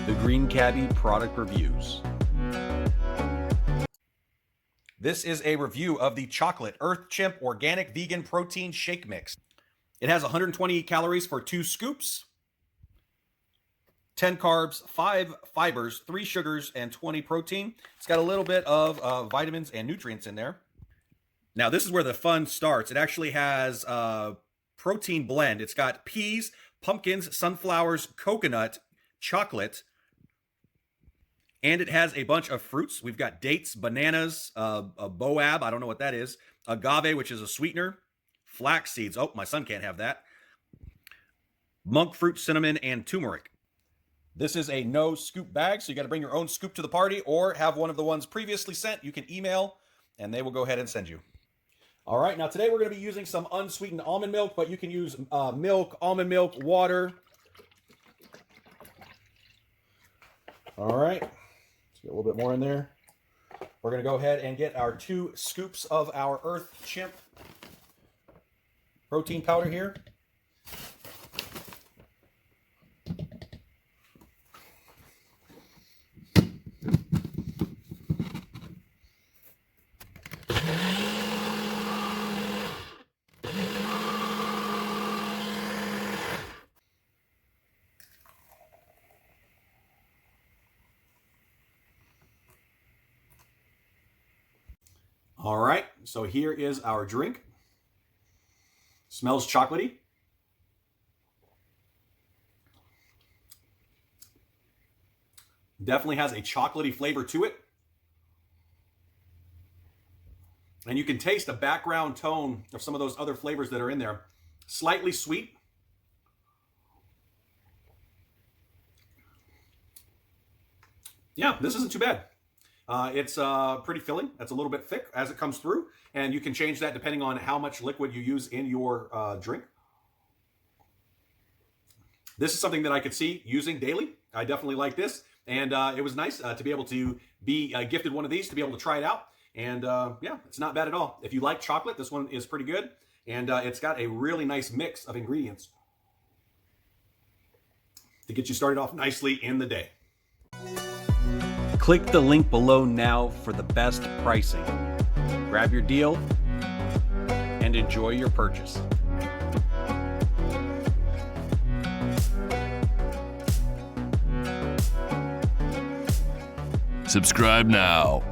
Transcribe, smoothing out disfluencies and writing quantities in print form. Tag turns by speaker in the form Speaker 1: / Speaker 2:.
Speaker 1: The Green Cabbie product reviews.
Speaker 2: This is a review of the chocolate Earth Chimp organic vegan protein shake mix. It has 120 calories for 2 scoops, 10 carbs, 5 fibers, 3 sugars, and 20 protein. It's got a little bit of vitamins and nutrients in there. Now, this is where the fun starts. It actually has a protein blend. It's got peas, pumpkins, sunflowers, coconut, chocolate, and it has a bunch of fruits. We've got dates, bananas, a 𝐕𝐢𝐝, I don't know what that is, agave, which is a sweetener, flax seeds. Oh, my son can't have that. Monk fruit, cinnamon, and turmeric. This is a no scoop bag, so you got to bring your own scoop to the party or have one of the ones previously sent. You can email, and they will go ahead and send you. All right, now today we're going to be using some unsweetened almond milk, but you can use milk, almond milk, water. All right, let's get a little bit more in there. We're going to go ahead and get our 2 scoops of our Earth Chimp protein powder here. All right, so here is our drink. Smells chocolatey. Definitely has a chocolatey flavor to it. And you can taste the background tone of some of those other flavors that are in there. Slightly sweet. Yeah, this isn't too bad. It's pretty filling. That's a little bit thick as it comes through, and you can change that depending on how much liquid you use in your drink. This is something that I could see using daily. I definitely like this, and it was nice to be able to be gifted one of these, to be able to try it out. And yeah, it's not bad at all. If you like chocolate, this one is pretty good, and it's got a really nice mix of ingredients to get you started off nicely in the day.
Speaker 1: Click the link below now for the best pricing. Grab your deal and enjoy your purchase.
Speaker 3: Subscribe now.